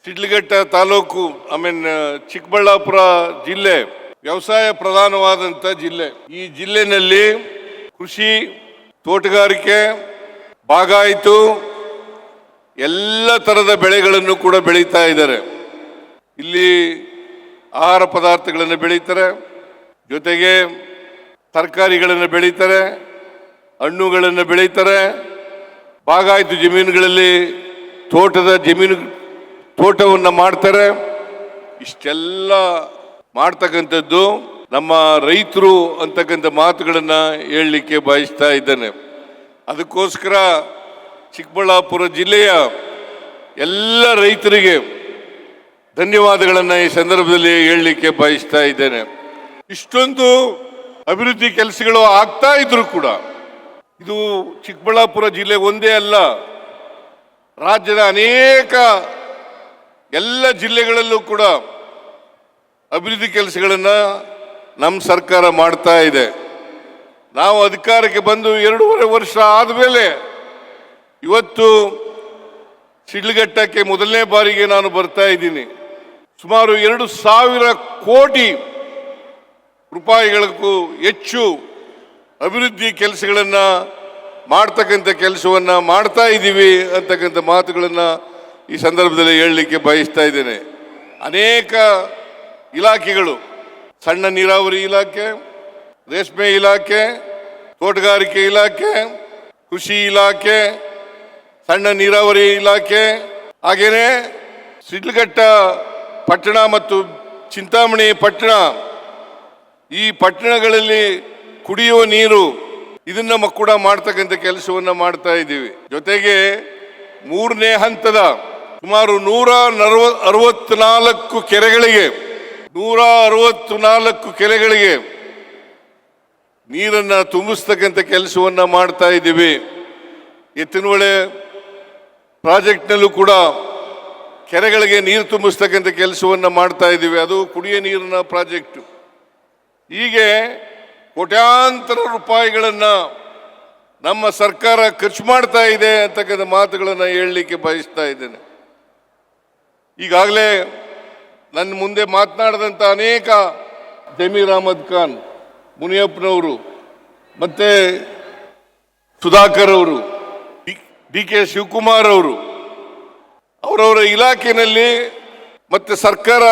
ಶಿಡ್ಲಘಟ್ಟ ತಾಲೂಕು ಚಿಕ್ಕಬಳ್ಳಾಪುರ ಜಿಲ್ಲೆ ವ್ಯವಸಾಯ ಪ್ರಧಾನವಾದಂಥ ಜಿಲ್ಲೆ. ಈ ಜಿಲ್ಲೆನಲ್ಲಿ ಕೃಷಿ, ತೋಟಗಾರಿಕೆ, ಬಾಗಾಯಿತು ಎಲ್ಲ ತರದ ಬೆಳೆಗಳನ್ನು ಕೂಡ ಬೆಳೀತಾ ಇದ್ದಾರೆ. ಇಲ್ಲಿ ಆಹಾರ ಪದಾರ್ಥಗಳನ್ನು ಬೆಳೀತಾರೆ, ಜೊತೆಗೆ ತರಕಾರಿಗಳನ್ನು ಬೆಳೀತಾರೆ, ಹಣ್ಣುಗಳನ್ನು ಬೆಳೀತಾರೆ. ಬಾಗಾಯಿತು ಜಮೀನುಗಳಲ್ಲಿ ತೋಟವನ್ನು ಮಾಡ್ತಾರೆ. ಇಷ್ಟೆಲ್ಲ ಮಾಡ್ತಕ್ಕಂಥದ್ದು ನಮ್ಮ ರೈತರು ಅಂತಕ್ಕಂಥ ಮಾತುಗಳನ್ನು ಹೇಳಲಿಕ್ಕೆ ಬಯಸ್ತಾ ಇದ್ದೇನೆ. ಅದಕ್ಕೋಸ್ಕರ ಚಿಕ್ಕಬಳ್ಳಾಪುರ ಜಿಲ್ಲೆಯ ಎಲ್ಲ ರೈತರಿಗೆ ಧನ್ಯವಾದಗಳನ್ನು ಈ ಸಂದರ್ಭದಲ್ಲಿ ಹೇಳಲಿಕ್ಕೆ ಬಯಸ್ತಾ ಇದ್ದೇನೆ. ಇಷ್ಟೊಂದು ಅಭಿವೃದ್ಧಿ ಕೆಲಸಗಳು ಆಗ್ತಾ ಇದ್ರು ಕೂಡ ಇದು ಚಿಕ್ಕಬಳ್ಳಾಪುರ ಜಿಲ್ಲೆ ಒಂದೇ ಅಲ್ಲ, ರಾಜ್ಯದ ಅನೇಕ ಎಲ್ಲ ಜಿಲ್ಲೆಗಳಲ್ಲೂ ಕೂಡ ಅಭಿವೃದ್ಧಿ ಕೆಲಸಗಳನ್ನು ನಮ್ಮ ಸರ್ಕಾರ ಮಾಡ್ತಾ ಇದೆ. ನಾವು ಅಧಿಕಾರಕ್ಕೆ ಬಂದು 2.5 ವರ್ಷ ಆದಮೇಲೆ ಇವತ್ತು ಶಿಡ್ಲಘಟ್ಟಕ್ಕೆ ಮೊದಲನೇ ಬಾರಿಗೆ ನಾನು ಬರ್ತಾ ಇದ್ದೀನಿ. ಸುಮಾರು 2,000 ಕೋಟಿ ರೂಪಾಯಿಗಳಿಗೂ ಹೆಚ್ಚು ಅಭಿವೃದ್ಧಿ ಕೆಲಸಗಳನ್ನು ಮಾಡ್ತಕ್ಕಂಥ ಕೆಲಸವನ್ನು ಮಾಡ್ತಾ ಇದ್ದೀವಿ ಅಂತಕ್ಕಂಥ ಮಾತುಗಳನ್ನು ಈ ಸಂದರ್ಭದಲ್ಲಿ ಹೇಳಲಿಕ್ಕೆ ಬಯಸ್ತಾ ಇದ್ದೇನೆ. ಅನೇಕ ಇಲಾಖೆಗಳು, ಸಣ್ಣ ನೀರಾವರಿ ಇಲಾಖೆ, ರೇಷ್ಮೆ ಇಲಾಖೆ, ತೋಟಗಾರಿಕೆ ಇಲಾಖೆ, ಕೃಷಿ ಇಲಾಖೆ, ಸಣ್ಣ ನೀರಾವರಿ ಇಲಾಖೆ, ಹಾಗೆಯೇ ಶಿಡ್ಲಘಟ್ಟ ಪಟ್ಟಣ ಮತ್ತು ಚಿಂತಾಮಣಿ ಪಟ್ಟಣ, ಈ ಪಟ್ಟಣಗಳಲ್ಲಿ ಕುಡಿಯುವ ನೀರು ಇದನ್ನ ಕೂಡ ಮಾಡ್ತಕ್ಕಂಥ ಕೆಲಸವನ್ನು ಮಾಡ್ತಾ ಇದ್ದೀವಿ. ಜೊತೆಗೆ 3ನೇ ಹಂತದ ಸುಮಾರು 164 ಕೆರೆಗಳಿಗೆ ನೀರನ್ನು ತುಂಬಿಸ್ತಕ್ಕಂಥ ಕೆಲಸವನ್ನು ಮಾಡ್ತಾ ಇದ್ದೀವಿ. ಎತ್ತಿನಹೊಳೆ ಪ್ರಾಜೆಕ್ಟ್ನಲ್ಲೂ ಕೂಡ ಕೆರೆಗಳಿಗೆ ನೀರು ತುಂಬಿಸ್ತಕ್ಕಂಥ ಕೆಲಸವನ್ನು ಮಾಡ್ತಾ ಇದ್ದೀವಿ. ಅದು ಕುಡಿಯ ನೀರಿನ ಪ್ರಾಜೆಕ್ಟು. ಹೀಗೆ ಕೋಟ್ಯಾಂತರ ರೂಪಾಯಿಗಳನ್ನು ನಮ್ಮ ಸರ್ಕಾರ ಖರ್ಚು ಮಾಡ್ತಾ ಇದೆ ಅಂತಕ್ಕಂಥ ಮಾತುಗಳನ್ನು ಹೇಳಲಿಕ್ಕೆ ಬಯಸ್ತಾ ಇದ್ದೇನೆ. ಈಗಾಗಲೇ ನನ್ನ ಮುಂದೆ ಮಾತನಾಡಿದಂಥ ಅನೇಕ ಜಮೀರ್ ಅಹಮದ್ ಖಾನ್, ಮುನಿಯಪ್ಪನವರು, ಮತ್ತೆ ಸುಧಾಕರ್ ಅವರು, DK ಶಿವಕುಮಾರ್ ಅವರು ಅವರವರ ಇಲಾಖೆಯಲ್ಲಿ ಮತ್ತೆ ಸರ್ಕಾರ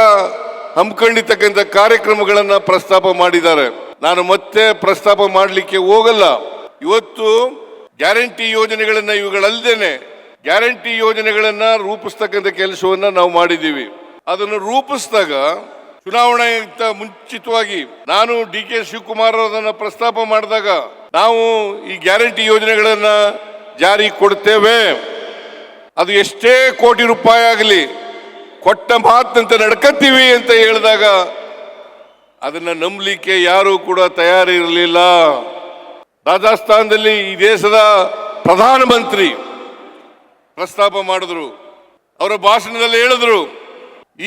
ಹಮ್ಮಿಕೊಂಡಿರ್ತಕ್ಕಂಥ ಕಾರ್ಯಕ್ರಮಗಳನ್ನು ಪ್ರಸ್ತಾಪ ಮಾಡಿದ್ದಾರೆ. ನಾನು ಮತ್ತೆ ಪ್ರಸ್ತಾಪ ಮಾಡಲಿಕ್ಕೆ ಹೋಗಲ್ಲ. ಇವತ್ತು ಗ್ಯಾರಂಟಿ ಯೋಜನೆಗಳನ್ನು ಇವುಗಳಲ್ಲದೇನೆ ಗ್ಯಾರಂಟಿ ಯೋಜನೆಗಳನ್ನು ರೂಪಿಸ್ತಕ್ಕಂಥ ಕೆಲಸವನ್ನು ನಾವು ಮಾಡಿದ್ದೀವಿ. ಅದನ್ನು ರೂಪಿಸಿದಾಗ ಚುನಾವಣೆಗಿಂತ ಮುಂಚಿತವಾಗಿ ನಾನು DK ಶಿವಕುಮಾರ್ ಅದನ್ನು ಪ್ರಸ್ತಾಪ ಮಾಡಿದಾಗ ನಾವು ಈ ಗ್ಯಾರಂಟಿ ಯೋಜನೆಗಳನ್ನು ಜಾರಿ ಕೊಡ್ತೇವೆ, ಅದು ಎಷ್ಟೇ ಕೋಟಿ ರೂಪಾಯಿ ಆಗಲಿ ಕೊಟ್ಟ ಮಾತಂತ ನಡ್ಕತ್ತೀವಿ ಅಂತ ಹೇಳಿದಾಗ ಅದನ್ನು ನಂಬಲಿಕ್ಕೆ ಯಾರೂ ಕೂಡ ತಯಾರಿರಲಿಲ್ಲ. ರಾಜಸ್ಥಾನದಲ್ಲಿ ಈ ದೇಶದ ಪ್ರಧಾನಮಂತ್ರಿ ಪ್ರಸ್ತಾಪ ಮಾಡಿದ್ರು, ಅವರ ಭಾಷಣದಲ್ಲಿ ಹೇಳಿದ್ರು,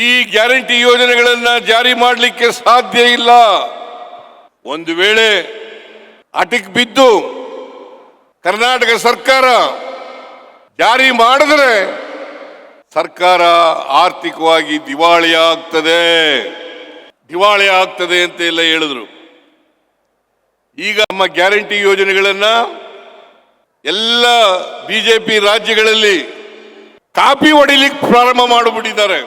ಈ ಗ್ಯಾರಂಟಿ ಯೋಜನೆಗಳನ್ನು ಜಾರಿ ಮಾಡಲಿಕ್ಕೆ ಸಾಧ್ಯ ಇಲ್ಲ. ಒಂದು ವೇಳೆ ಅಟಿಕ್ ಬಿದ್ದು ಕರ್ನಾಟಕ ಸರ್ಕಾರ ಜಾರಿ ಮಾಡಿದ್ರೆ ಸರ್ಕಾರ ಆರ್ಥಿಕವಾಗಿ ದಿವಾಳಿ ಆಗ್ತದೆ ಅಂತ ಎಲ್ಲ ಹೇಳಿದ್ರು. ಈಗ ನಮ್ಮ ಗ್ಯಾರಂಟಿ ಯೋಜನೆಗಳನ್ನ ಎಲ್ಲ BJP ರಾಜ್ಯಗಳಲ್ಲಿ ಕಾಪಿ ಹೊಡಿಲಿಕ್ಕೆ ಪ್ರಾರಂಭ ಮಾಡಿಬಿಟ್ಟಿದ್ದಾರೆ.